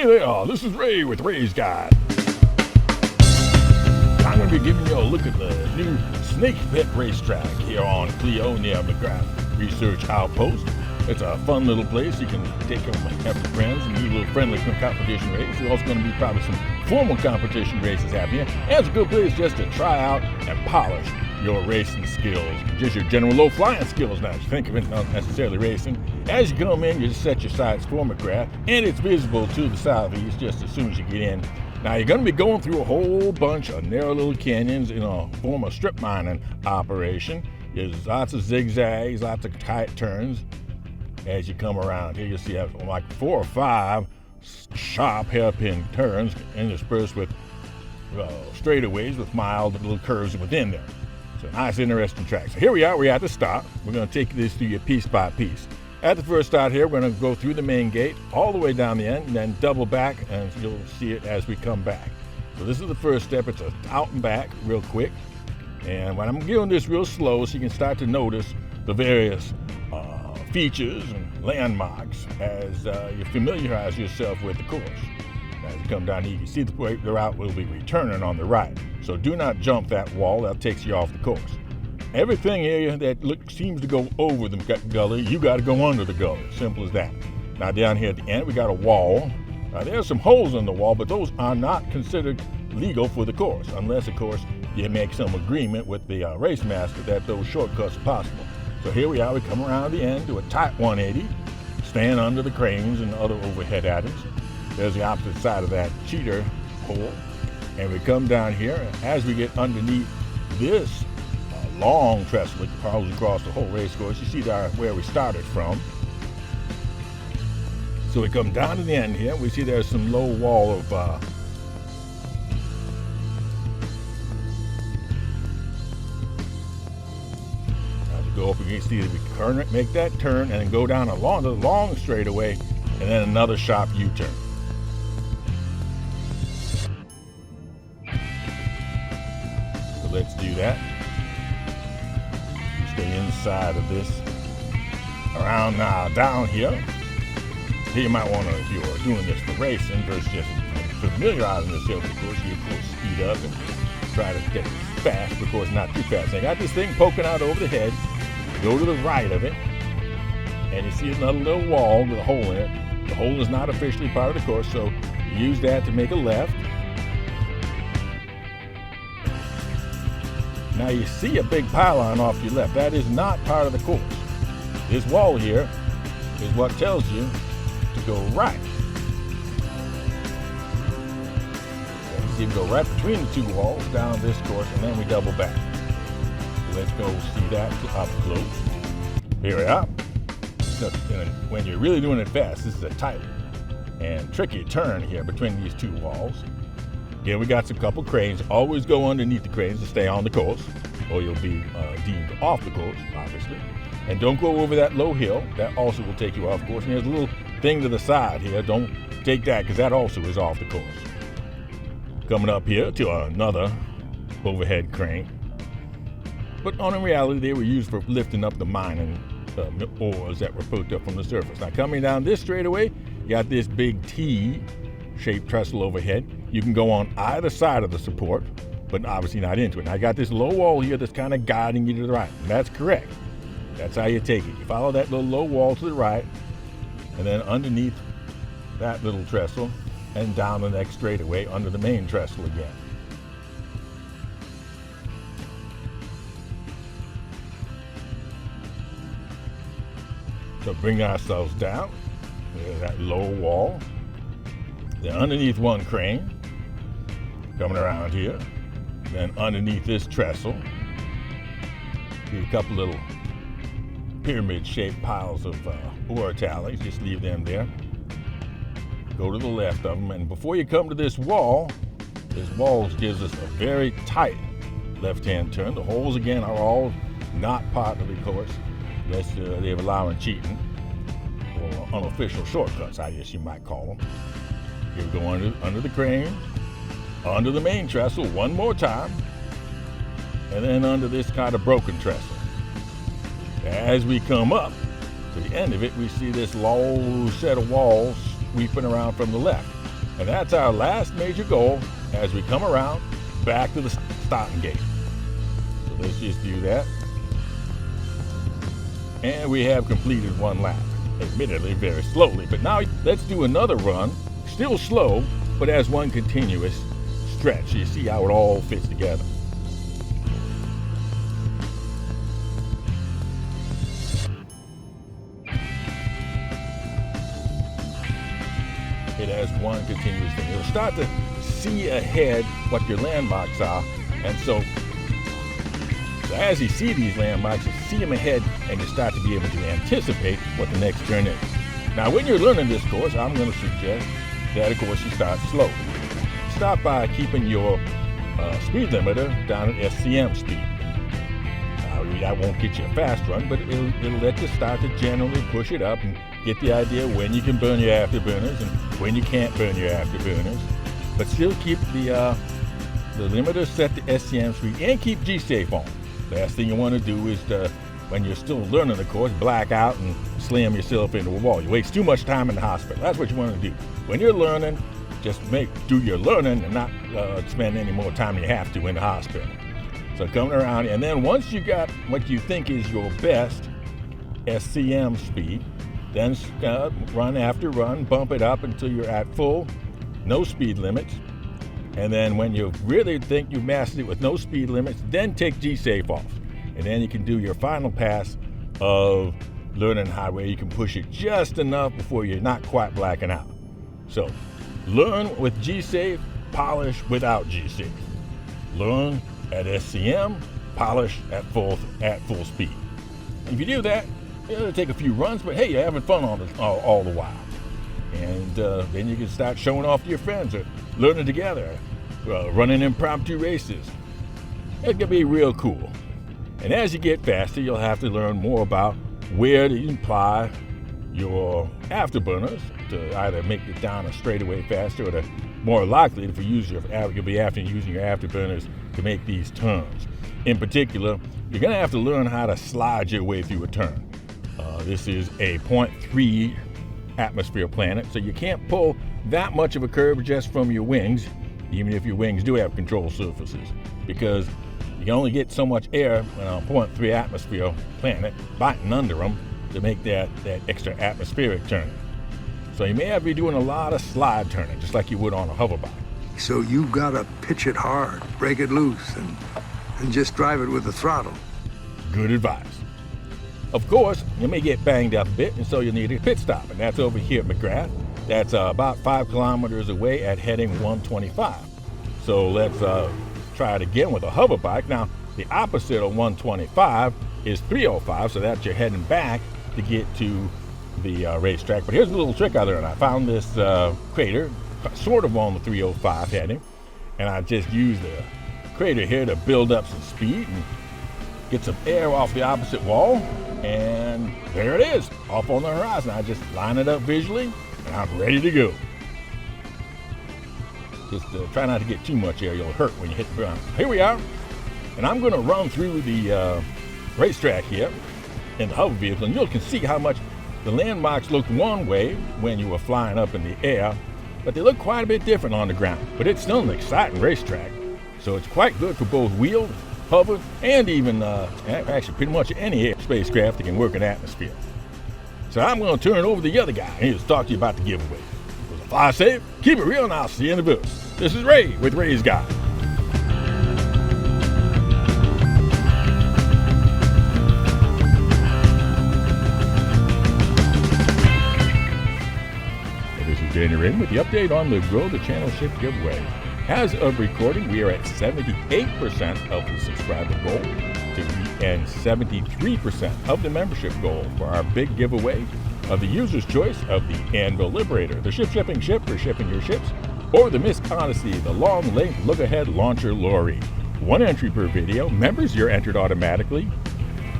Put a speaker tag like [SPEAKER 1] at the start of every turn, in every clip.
[SPEAKER 1] Hey there, this is Ray with Ray's Guide. I'm going to be giving you a look at the new Snake Pit Racetrack here on Clio near McGrath Research Outpost. It's a fun little place. You can take them with your friends and do a little friendly competition race. There's also going to be probably some formal competition races happening here. And it's a good place just to try out and polish your racing skills, just your general low flying skills now. If you think of it, not necessarily racing. As you come in, you just set your sights for McGrath, and it's visible to the southeast just as soon as you get in. Now you're going to be going through a whole bunch of narrow little canyons in a form of strip mining operation. There's lots of zigzags, lots of tight turns. As you come around here, you'll see like 4 or 5 sharp hairpin turns interspersed with straightaways with mild little curves within them. So nice, interesting track. So here we are, we're at the start. We're going to take this through you piece by piece. At the first start here, we're going to go through the main gate all the way down the end and then double back, and you'll see it as we come back. So this is the first step. It's out and back real quick. And when I'm doing this real slow so you can start to notice the various features and landmarks as you familiarize yourself with the course. As you come down here, you can see the route will be returning on the right. So do not jump that wall, that takes you off the course. Everything here that seems to go over the gully, you got to go under the gully, simple as that. Now down here at the end, we got a wall. Now there's some holes in the wall, but those are not considered legal for the course, unless of course you make some agreement with the race master that those shortcuts are possible. So here we are, we come around the end to a tight 180, stand under the cranes and other overhead items. There's the opposite side of that cheater hole. And we come down here, and as we get underneath this long trestle that goes across the whole race course, you see where we started from. So we come down to the end here, we see there's some low wall of go up, you can see that we make that turn and then go down along the long straightaway and then another sharp U-turn. So let's do that. You stay inside of this. Around now, down here. So you might want to, if you're doing this for racing versus just familiarizing yourself with the course, you of course speed up and try to get fast, of course not too fast. I got this thing poking out over the head. Go to the right of it, and you see another little wall with a hole in it. The hole is not officially part of the course, so use that to make a left. Now you see a big pylon off your left. That is not part of the course. This wall here is what tells you to go right. So you go right between the two walls down this course, and then we double back. Let's go see that up close. Here we are. So when you're really doing it fast, this is a tight and tricky turn here between these two walls. Again, we got some couple cranes. Always go underneath the cranes to stay on the course, or you'll be deemed off the course, obviously. And don't go over that low hill. That also will take you off course. And there's a little thing to the side here. Don't take that, because that also is off the course. Coming up here to another overhead crane. But in reality, they were used for lifting up the mining ores that were poked up from the surface. Now coming down this straightaway, you got this big T-shaped trestle overhead. You can go on either side of the support, but obviously not into it. Now I got this low wall here that's kind of guiding you to the right, and that's correct. That's how you take it. You follow that little low wall to the right, and then underneath that little trestle, and down the next straightaway under the main trestle again. So bring ourselves down. There's that low wall. Then underneath one crane, coming around here. Then underneath this trestle, see a couple little pyramid-shaped piles of ore tallies. Just leave them there. Go to the left of them, and before you come to this wall gives us a very tight left-hand turn. The holes again are all not part of the course. Unless they're allowing cheating or unofficial shortcuts, I guess you might call them. Here we go under the crane, under the main trestle one more time, and then under this kind of broken trestle. As we come up to the end of it, we see this low set of walls sweeping around from the left. And that's our last major goal as we come around back to the starting gate. So let's just do that. And we have completed one lap, admittedly very slowly. But now let's do another run, still slow, but as one continuous stretch. You see how it all fits together. It has one continuous thing. You'll start to see ahead what your landmarks are, and so as you see these landmarks, you see them ahead, and you start to be able to anticipate what the next turn is. Now, when you're learning this course, I'm going to suggest that, of course, you start slow. Start by keeping your speed limiter down at SCM speed. That won't get you a fast run, but it'll let you start to generally push it up and get the idea when you can burn your afterburners and when you can't burn your afterburners. But still keep the limiter set to SCM speed and keep G-Safe on. Last thing you want to do is when you're still learning the course, black out and slam yourself into a wall. You waste too much time in the hospital. That's what you want to do. When you're learning, just do your learning and not spend any more time than you have to in the hospital. So coming around, and then once you got what you think is your best SCM speed, then run after run, bump it up until you're at full, no speed limits. And then when you really think you've mastered it with no speed limits, then take G-Safe off. And then you can do your final pass of learning highway. You can push it just enough before you're not quite blacking out. So learn with G-Safe, polish without G-Safe. Learn at SCM, polish at full speed. If you do that, it'll take a few runs, but hey, you're having fun all the while. And then you can start showing off to your friends or learning together, running impromptu races. It can be real cool. And as you get faster, you'll have to learn more about where to apply your afterburners to either make it down a straightaway faster, or to more likely if you'll be using your afterburners to make these turns. In particular, you're going to have to learn how to slide your way through a turn. This is a 0.3 atmosphere planet, so you can't pull that much of a curve just from your wings, even if your wings do have control surfaces, because you can only get so much air on a 0.3 atmosphere planet biting under them to make that extra atmospheric turn. So you may have to be doing a lot of slide turning, just like you would on a hoverbike.
[SPEAKER 2] So you gotta pitch it hard, break it loose, and just drive it with the throttle.
[SPEAKER 1] Good advice. Of course, you may get banged up a bit, and so you'll need a pit stop, and that's over here at McGrath. That's about 5 kilometers away at heading 125. So let's try it again with a hoverbike. Now, the opposite of 125 is 305, so that's you're heading back to get to the racetrack. But here's a little trick I learned. I found this crater sort of on the 305 heading, and I just used the crater here to build up some speed and get some air off the opposite wall, and there it is, off on the horizon. I just line it up visually, and I'm ready to go. Just try not to get too much air. You'll hurt when you hit the ground. Here we are, and I'm going to run through the racetrack here in the hover vehicle, and you can see how much the landmarks looked one way when you were flying up in the air, but they look quite a bit different on the ground. But it's still an exciting racetrack, so it's quite good for both wheeled, hover, and even actually pretty much any spacecraft that can work in atmosphere. So I'm going to turn it over to the other guy here to talk to you about the giveaway. So fly safe, keep it real, and I'll see you in the booth. This is Ray with Ray's Guide. This is Danny Rain with the update on the Grow the Channel Ship giveaway. As of recording, we are at 78% of the subscriber goal and 73% of the membership goal for our big giveaway of the user's choice of the Anvil Liberator, the shipping ship for shipping your ships, or the Miss Odyssey, the long-length look-ahead launcher lorry. One entry per video. Members, you're entered automatically.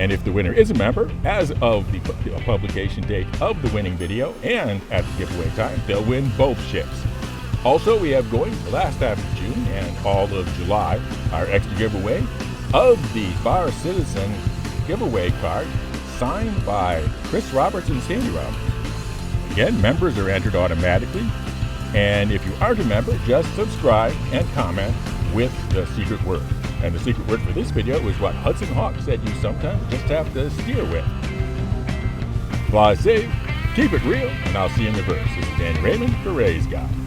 [SPEAKER 1] And if the winner is a member, as of the publication date of the winning video and at the giveaway time, they'll win both ships. Also, we have going the last half of June and all of July, our extra giveaway of the Bar Citizen giveaway card signed by Chris Roberts and Sandy Roberts. Again, members are entered automatically. And if you aren't a member, just subscribe and comment with the secret word. And the secret word for this video is what Hudson Hawk said you sometimes just have to steer with. Fly safe, keep it real, and I'll see you in the verse. This is Danny Raymond for Ray's Guy.